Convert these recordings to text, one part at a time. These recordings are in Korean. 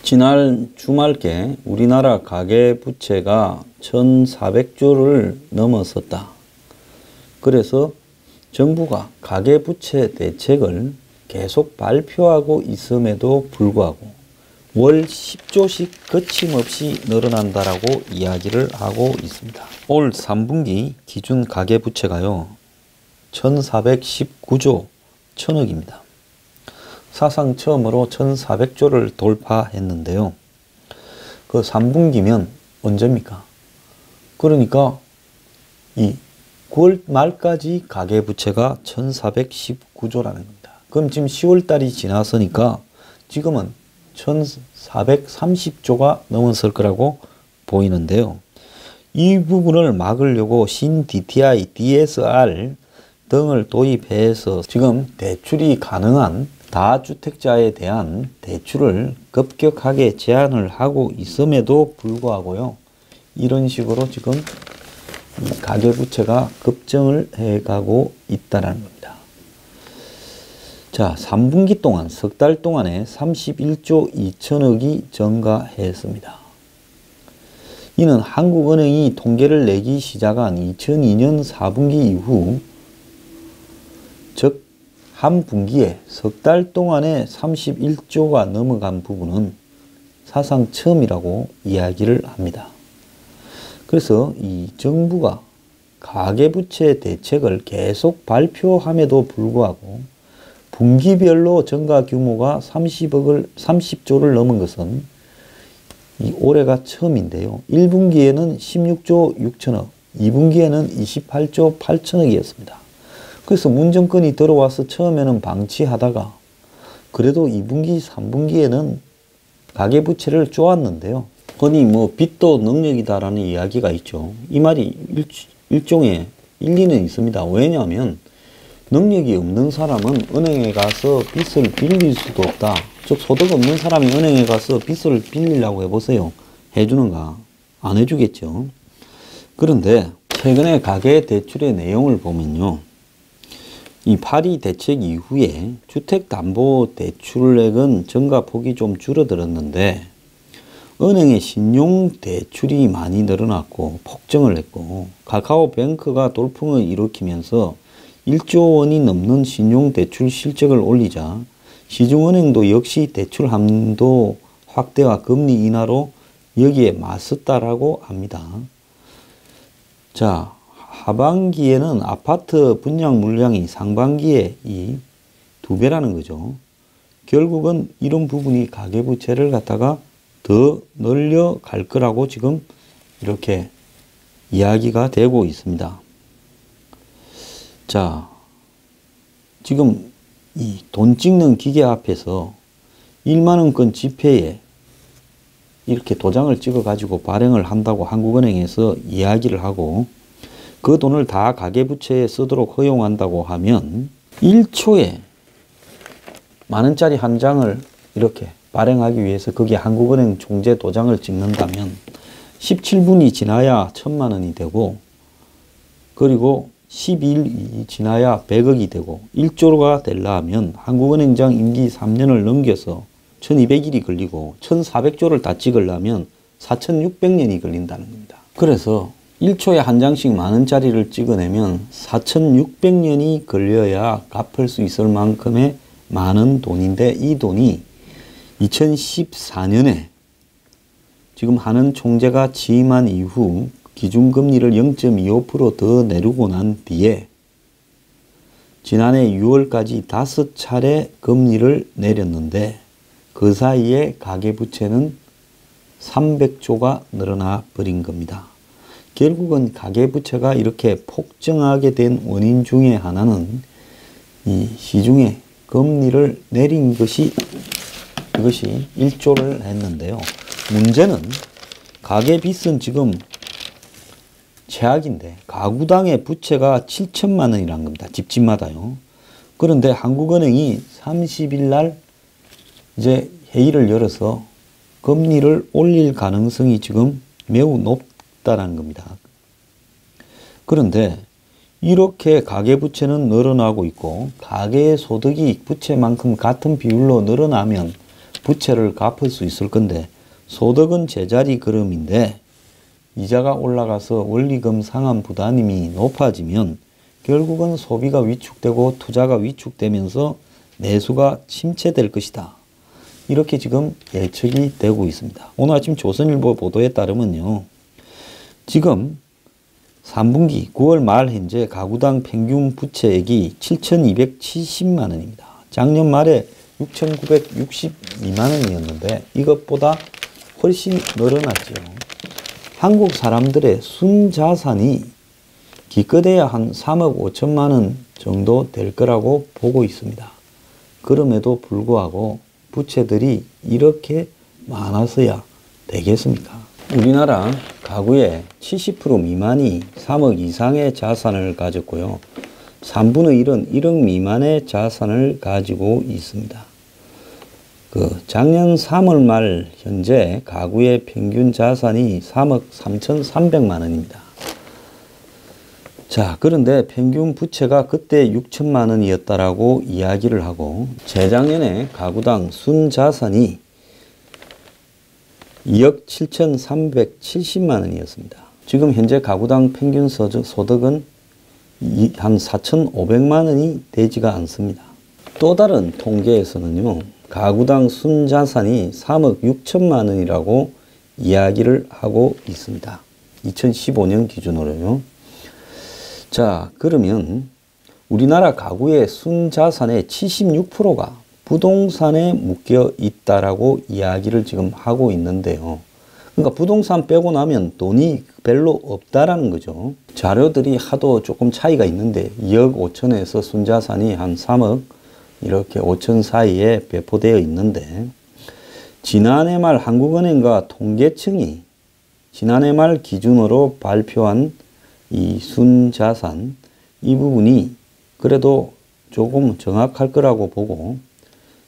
지난 주말께 우리나라 가계부채가 1,400조를 넘어섰다. 그래서 정부가 가계부채 대책을 계속 발표하고 있음에도 불구하고 월 10조씩 거침없이 늘어난다라고 이야기를 하고 있습니다. 올 3분기 기준 가계부채가요, 1,419조 1,000억입니다. 사상 처음으로 1,400조를 돌파했는데요. 그 3분기면 언제입니까? 그러니까 이 9월 말까지 가계부채가 1,419조라는 겁니다. 그럼 지금 10월달이 지났으니까 지금은 1,430조가 넘었을 거라고 보이는데요. 이 부분을 막으려고 신 DTI, DSR 등을 도입해서 지금 대출이 가능한 다주택자에 대한 대출을 급격하게 제한을 하고 있음에도 불구하고요, 이런 식으로 지금 가계부채가 급증을 해가고 있다는 겁니다. 자, 3분기 동안 석 달 동안에 31조 2천억이 증가했습니다. 이는 한국은행이 통계를 내기 시작한 2002년 4분기 이후, 즉 한 분기에 석 달 동안에 31조가 넘어간 부분은 사상 처음이라고 이야기를 합니다. 그래서 이 정부가 가계부채 대책을 계속 발표함에도 불구하고 분기별로 증가 규모가 30조를 넘은 것은 이 올해가 처음인데요. 1분기에는 16조 6천억, 2분기에는 28조 8천억이었습니다. 그래서 문정권이 들어와서 처음에는 방치하다가 그래도 2분기, 3분기에는 가계부채를 쪼았는데요. 흔히 빚도 능력이다라는 이야기가 있죠. 이 말이 일종의 일리는 있습니다. 왜냐하면 능력이 없는 사람은 은행에 가서 빚을 빌릴 수도 없다. 즉 소득 없는 사람이 은행에 가서 빚을 빌리려고 해보세요. 해주는가? 안 해주겠죠. 그런데 최근에 가계대출의 내용을 보면요, 이 8.2 대책 이후에 주택담보대출액은 증가폭이 좀 줄어들었는데 은행의 신용대출이 많이 늘어났고 폭증을 했고, 카카오뱅크가 돌풍을 일으키면서 1조 원이 넘는 신용대출 실적을 올리자 시중은행도 역시 대출 한도 확대와 금리 인하로 여기에 맞섰다라고 합니다. 자, 하반기에는 아파트 분양 물량이 상반기에 이 2배라는 거죠. 결국은 이런 부분이 가계부채를 갖다가 더 늘려갈 거라고 지금 이렇게 이야기가 되고 있습니다. 자, 지금 이 돈 찍는 기계 앞에서 1만원권 지폐에 이렇게 도장을 찍어 가지고 발행을 한다고 한국은행에서 이야기를 하고 그 돈을 다 가계부채에 쓰도록 허용한다고 하면 1초에 만원짜리 한 장을 이렇게 발행하기 위해서 거기에 한국은행 종재 도장을 찍는다면 17분이 지나야 1,000만 원이 되고, 그리고 12일이 지나야 100억이 되고, 1조가 되려면 한국은행장 임기 3년을 넘겨서 1200일이 걸리고 1400조를 다 찍으려면 4600년이 걸린다는 겁니다. 그래서 1초에 한 장씩 만원짜리를 찍어내면 4600년이 걸려야 갚을 수 있을 만큼의 많은 돈인데, 이 돈이 2014년에 지금 하는 총재가 취임한 이후 기준금리를 0.25% 더 내리고 난 뒤에 지난해 6월까지 5차례 금리를 내렸는데 그 사이에 가계부채는 300조가 늘어나 버린 겁니다. 결국은 가계부채가 이렇게 폭증하게 된 원인 중에 하나는 이 시중에 금리를 내린 것이 이것이 1조를 했는데요. 문제는 가계빚은 지금 최악인데 가구당의 부채가 7천만 원이란 겁니다. 집집마다요. 그런데 한국은행이 30일 날 이제 회의를 열어서 금리를 올릴 가능성이 지금 매우 높다는 겁니다. 그런데 이렇게 가계부채는 늘어나고 있고 가계소득이 부채만큼 같은 비율로 늘어나면 부채를 갚을 수 있을 건데 소득은 제자리 걸음인데 이자가 올라가서 원리금 상환 부담이 높아지면 결국은 소비가 위축되고 투자가 위축되면서 내수가 침체될 것이다. 이렇게 지금 예측이 되고 있습니다. 오늘 아침 조선일보 보도에 따르면요. 지금 3분기 9월 말 현재 가구당 평균 부채액이 7,270만 원입니다. 작년 말에 6,962만 원이었는데 이것보다 훨씬 늘어났죠. 한국 사람들의 순자산이 기껏해야 한 3억 5천만 원 정도 될 거라고 보고 있습니다. 그럼에도 불구하고 부채들이 이렇게 많아서야 되겠습니까? 우리나라 가구의 70% 미만이 3억 이상의 자산을 가졌고요. 3분의 1은 1억 미만의 자산을 가지고 있습니다. 작년 3월 말 현재 가구의 평균 자산이 3억 3,300만 원입니다. 자, 그런데 평균 부채가 그때 6천만 원이었다라고 이야기를 하고 재작년에 가구당 순자산이 2억 7,370만 원이었습니다. 지금 현재 가구당 평균 소득은 한 4,500만 원이 되지가 않습니다. 또 다른 통계에서는요. 가구당 순자산이 3억 6천만 원이라고 이야기를 하고 있습니다. 2015년 기준으로요. 자, 그러면 우리나라 가구의 순자산의 76%가 부동산에 묶여 있다라고 이야기를 지금 하고 있는데요. 그러니까 부동산 빼고 나면 돈이 별로 없다라는 거죠. 자료들이 하도 조금 차이가 있는데 2억 5천에서 순자산이 한 3억 이렇게 5천 사이에 배포되어 있는데 지난해 말 한국은행과 통계청이 지난해 말 기준으로 발표한 이 순자산 이 부분이 그래도 조금 정확할 거라고 보고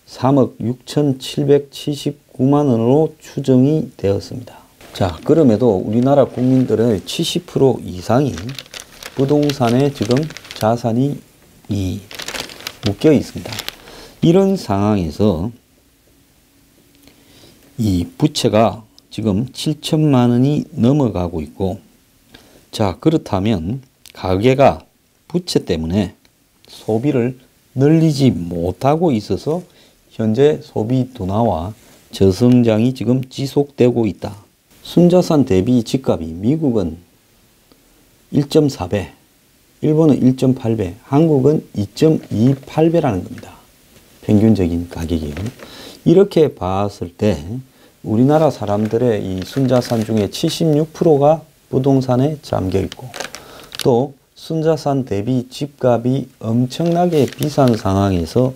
3억 6,779만 원으로 추정이 되었습니다. 자, 그럼에도 우리나라 국민들의 70% 이상이 부동산에 지금 자산이 묶여 있습니다. 이런 상황에서 이 부채가 지금 7천만 원이 넘어가고 있고 자, 그렇다면 가계가 부채 때문에 소비를 늘리지 못하고 있어서 현재 소비 둔화와 저성장이 지금 지속되고 있다. 순자산 대비 집값이 미국은 1.4배, 일본은 1.8배, 한국은 2.28배라는 겁니다. 평균적인 가격이요. 이렇게 봤을 때 우리나라 사람들의 이 순자산 중에 76%가 부동산에 잠겨 있고 또 순자산 대비 집값이 엄청나게 비싼 상황에서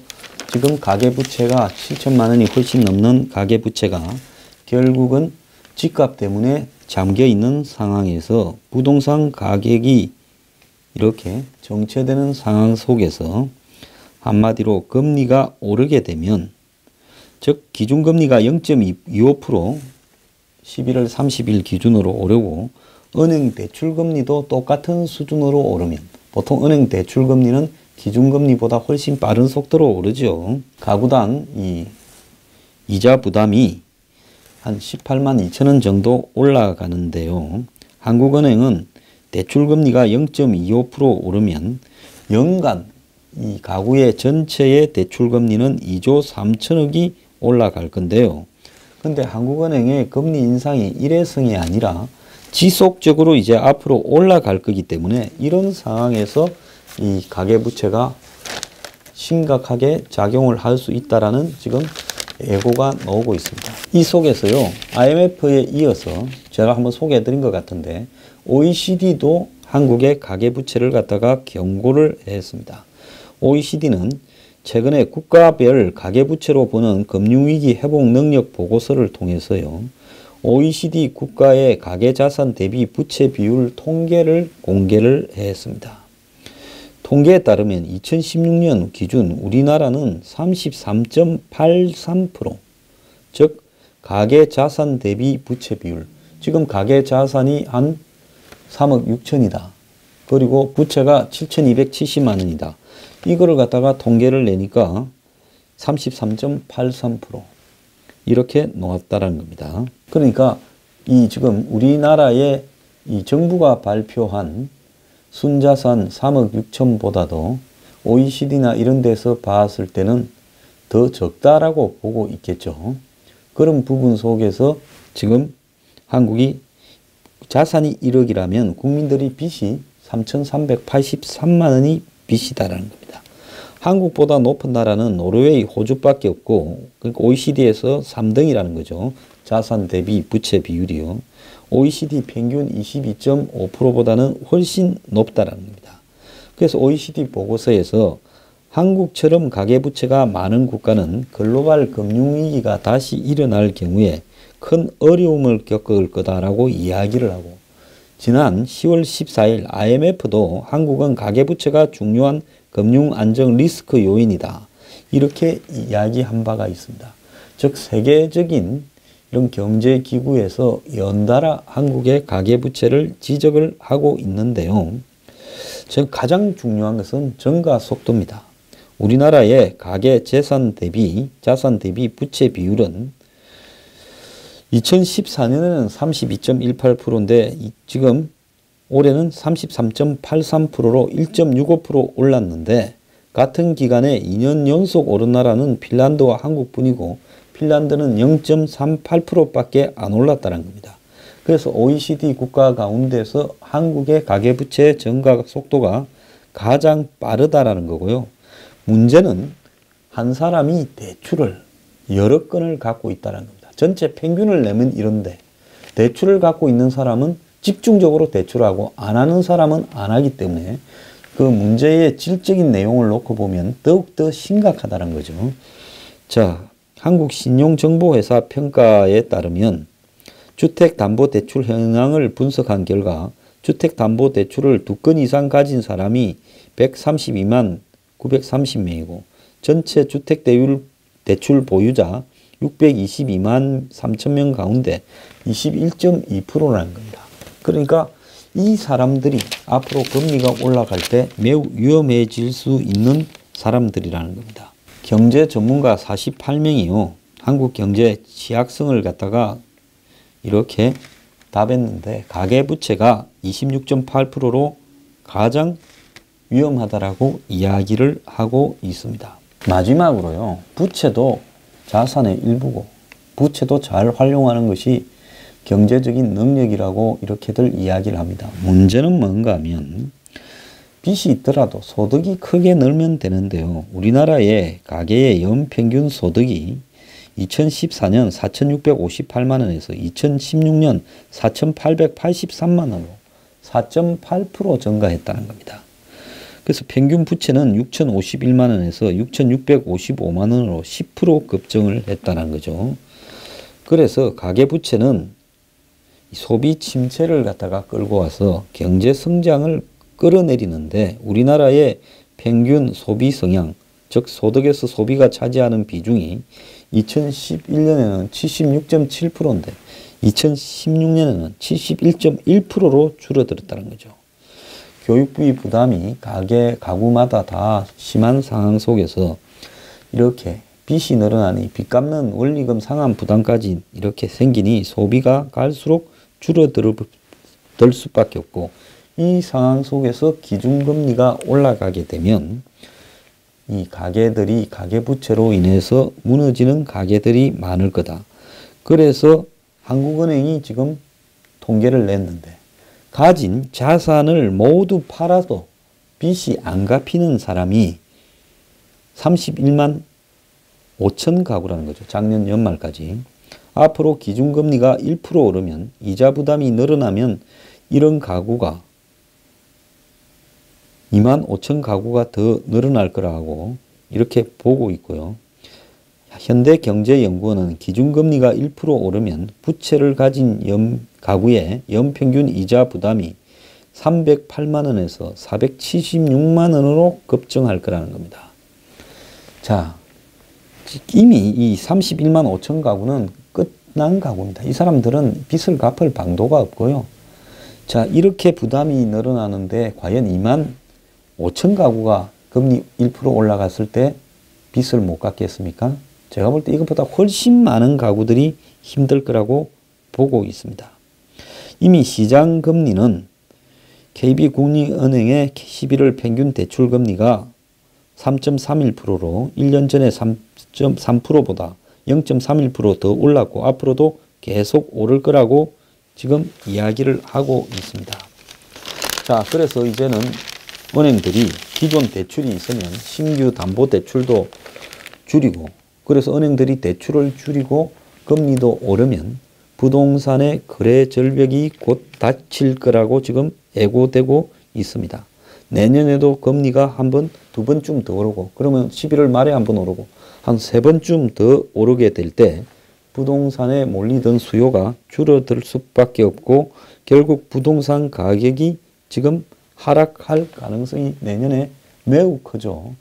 지금 가계부채가 7천만 원이 훨씬 넘는 가계부채가 결국은 집값 때문에 잠겨 있는 상황에서 부동산 가격이 이렇게 정체되는 상황 속에서 한마디로 금리가 오르게 되면 즉 기준금리가 0.25% 11월 30일 기준으로 오르고 은행 대출금리도 똑같은 수준으로 오르면 보통 은행 대출금리는 기준금리보다 훨씬 빠른 속도로 오르죠. 가구당 이 이자 부담이 한 18만 2천 원 정도 올라가는데요. 한국은행은 대출금리가 0.25% 오르면 연간 이 가구의 전체의 대출금리는 2조 3천억이 올라갈 건데요. 근데 한국은행의 금리 인상이 일회성이 아니라 지속적으로 이제 앞으로 올라갈 거기 때문에 이런 상황에서 이 가계부채가 심각하게 작용을 할 수 있다라는 지금 예고가 나오고 있습니다. 이 속에서요, IMF에 이어서 제가 한번 소개해 드린 것 같은데 OECD도 한국의 가계부채를 갖다가 경고를 했습니다. OECD는 최근에 국가별 가계부채로 보는 금융위기 회복 능력 보고서를 통해서요. OECD 국가의 가계자산 대비 부채 비율 통계를 공개를 했습니다. 통계에 따르면 2016년 기준 우리나라는 33.83%, 즉 가계자산 대비 부채 비율, 지금 가계자산이 한 3억 6천이다. 그리고 부채가 7,270만 원이다. 이거를 갖다가 통계를 내니까 33.83%. 이렇게 놓았다는 겁니다. 그러니까 이 지금 우리나라의 이 정부가 발표한 순자산 3억 6천보다도 OECD나 이런 데서 봤을 때는 더 적다라고 보고 있겠죠. 그런 부분 속에서 지금 한국이 자산이 1억이라면 국민들이 빚이 3,383만 원이 빚이다라는 겁니다. 한국보다 높은 나라는 노르웨이, 호주밖에 없고, 그러니까 OECD에서 3등이라는 거죠. 자산 대비 부채 비율이요. OECD 평균 22.5%보다는 훨씬 높다라는 겁니다. 그래서 OECD 보고서에서 한국처럼 가계부채가 많은 국가는 글로벌 금융위기가 다시 일어날 경우에 큰 어려움을 겪을 거다라고 이야기를 하고, 지난 10월 14일 IMF도 한국은 가계부채가 중요한 금융 안정 리스크 요인이다, 이렇게 이야기한 바가 있습니다. 즉 세계적인 이런 경제기구에서 연달아 한국의 가계부채를 지적을 하고 있는데요. 지금 가장 중요한 것은 증가 속도입니다. 우리나라의 가계 자산 대비 부채 비율은 2014년에는 32.18%인데 지금 올해는 33.83%로 1.65% 올랐는데, 같은 기간에 2년 연속 오른 나라는 핀란드와 한국뿐이고 핀란드는 0.38%밖에 안 올랐다는 겁니다. 그래서 OECD 국가 가운데서 한국의 가계부채 증가 속도가 가장 빠르다라는 거고요. 문제는 한 사람이 대출을 여러 건을 갖고 있다는 겁니다. 전체 평균을 내면 이런데 대출을 갖고 있는 사람은 집중적으로 대출하고 안 하는 사람은 안 하기 때문에 그 문제의 질적인 내용을 놓고 보면 더욱더 심각하다는 거죠. 자, 한국신용정보회사 평가에 따르면 주택담보대출 현황을 분석한 결과 주택담보대출을 2건 이상 가진 사람이 132만 930명이고 전체 주택대출 보유자 622만 3천 명 가운데 21.2%라는 겁니다. 그러니까 이 사람들이 앞으로 금리가 올라갈 때 매우 위험해질 수 있는 사람들이라는 겁니다. 경제 전문가 48명이요. 한국 경제 취약성을 갖다가 이렇게 답했는데 가계부채가 26.8%로 가장 위험하다라고 이야기를 하고 있습니다. 마지막으로요. 부채도 자산의 일부고 부채도 잘 활용하는 것이 경제적인 능력이라고 이렇게들 이야기를 합니다. 문제는 뭔가 하면 빚이 있더라도 소득이 크게 늘면 되는데요. 우리나라의 가계의 연평균 소득이 2014년 4,658만 원에서 2016년 4,883만 원으로 4.8% 증가했다는 겁니다. 그래서 평균 부채는 6,051만 원에서 6,655만 원으로 10% 급증을 했다는 거죠. 그래서 가계부채는 소비 침체를 갖다가 끌고 와서 경제 성장을 끌어내리는데 우리나라의 평균 소비 성향, 즉 소득에서 소비가 차지하는 비중이 2011년에는 76.7%인데 2016년에는 71.1%로 줄어들었다는 거죠. 교육비 부담이 가구마다 다 심한 상황 속에서 이렇게 빚이 늘어나니 빚 갚는 원리금 상환 부담까지 이렇게 생기니 소비가 갈수록 줄어들 수밖에 없고, 이 상황 속에서 기준금리가 올라가게 되면 이 가계들이 가계부채로 인해서 무너지는 가계들이 많을 거다. 그래서 한국은행이 지금 통계를 냈는데 가진 자산을 모두 팔아도 빚이 안 갚이는 사람이 31만 5천 가구라는 거죠. 작년 연말까지. 앞으로 기준금리가 1% 오르면 이자 부담이 늘어나면 이런 가구가 2만 5천 가구가 더 늘어날 거라고 이렇게 보고 있고요. 현대경제연구원은 기준금리가 1% 오르면 부채를 가진 가구의 연평균 이자 부담이 308만 원에서 476만 원으로 급증할 거라는 겁니다. 자, 이미 이 31만 5천 가구는 끝난 가구입니다. 이 사람들은 빚을 갚을 방도가 없고요. 자, 이렇게 부담이 늘어나는데 과연 2만 5천 가구가 금리 1% 올라갔을 때 빚을 못 갚겠습니까? 제가 볼 때 이것보다 훨씬 많은 가구들이 힘들 거라고 보고 있습니다. 이미 시장 금리는 KB국민은행의 11월 평균 대출 금리가 3.31%로 1년 전에 3.3%보다 0.31% 더 올랐고 앞으로도 계속 오를 거라고 지금 이야기를 하고 있습니다. 자, 그래서 이제는 은행들이 기존 대출이 있으면 신규 담보 대출도 줄이고, 그래서 은행들이 대출을 줄이고 금리도 오르면 부동산의 거래 절벽이 곧 닫힐 거라고 지금 예고되고 있습니다. 내년에도 금리가 한 번, 두 번쯤 더 오르고, 그러면 11월 말에 한 번 오르고, 한 세 번쯤 더 오르게 될 때 부동산에 몰리던 수요가 줄어들 수밖에 없고, 결국 부동산 가격이 지금 하락할 가능성이 내년에 매우 크죠.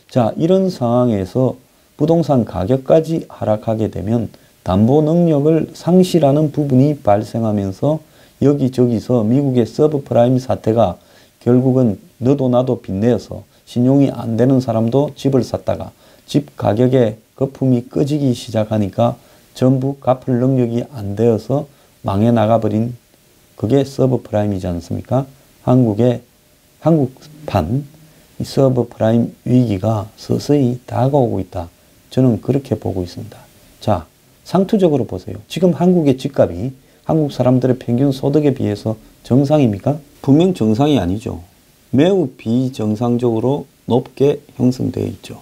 자, 이런 상황에서 부동산 가격까지 하락하게 되면 담보 능력을 상실하는 부분이 발생하면서 여기저기서 미국의 서브프라임 사태가 결국은 너도 나도 빚내어서 신용이 안 되는 사람도 집을 샀다가 집 가격의 거품이 꺼지기 시작하니까 전부 갚을 능력이 안 되어서 망해 나가버린, 그게 서브프라임이지 않습니까? 한국판 이 서브프라임 위기가 서서히 다가오고 있다. 저는 그렇게 보고 있습니다. 자, 상투적으로 보세요. 지금 한국의 집값이 한국 사람들의 평균 소득에 비해서 정상입니까? 분명 정상이 아니죠. 매우 비정상적으로 높게 형성되어 있죠.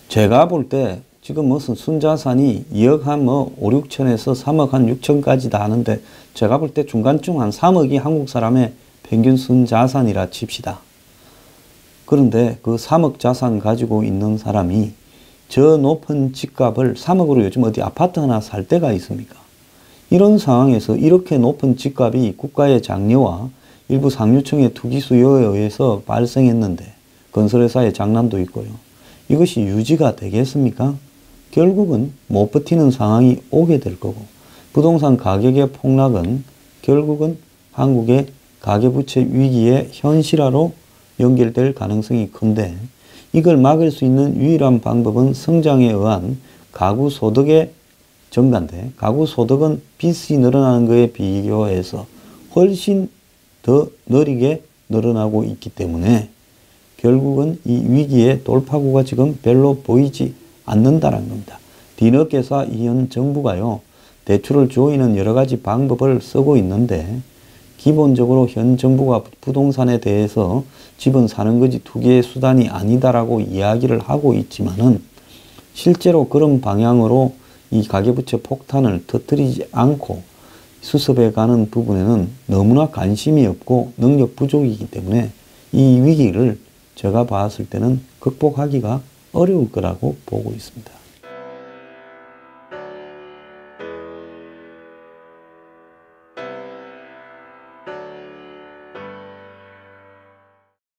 제가 볼 때 지금 무슨 순자산이 2억 한 5, 6천에서 3억 한 6천까지 다 하는데, 제가 볼 때 중간쯤 한 3억이 한국 사람의 평균 순자산이라 칩시다. 그런데 그 3억 자산 가지고 있는 사람이 저 높은 집값을 3억으로 요즘 어디 아파트 하나 살 데가 있습니까? 이런 상황에서 이렇게 높은 집값이 국가의 장려와 일부 상류층의 투기 수요에 의해서 발생했는데, 건설회사의 장난도 있고요. 이것이 유지가 되겠습니까? 결국은 못 버티는 상황이 오게 될 거고, 부동산 가격의 폭락은 결국은 한국의 가계부채 위기의 현실화로 연결될 가능성이 큰데, 이걸 막을 수 있는 유일한 방법은 성장에 의한 가구 소득의 증가인데, 가구 소득은 빚이 늘어나는 것에 비교해서 훨씬 더 느리게 늘어나고 있기 때문에 결국은 이 위기의 돌파구가 지금 별로 보이지 않는다는 겁니다. 뒤늦게서 현 정부가요, 대출을 조이는 여러 가지 방법을 쓰고 있는데, 기본적으로 현 정부가 부동산에 대해서 집은 사는 거지 투기의 수단이 아니다라고 이야기를 하고 있지만은, 실제로 그런 방향으로 이 가계부채 폭탄을 터뜨리지 않고 수습해 가는 부분에는 너무나 관심이 없고 능력 부족이기 때문에 이 위기를 제가 봤을 때는 극복하기가 어려울 거라고 보고 있습니다.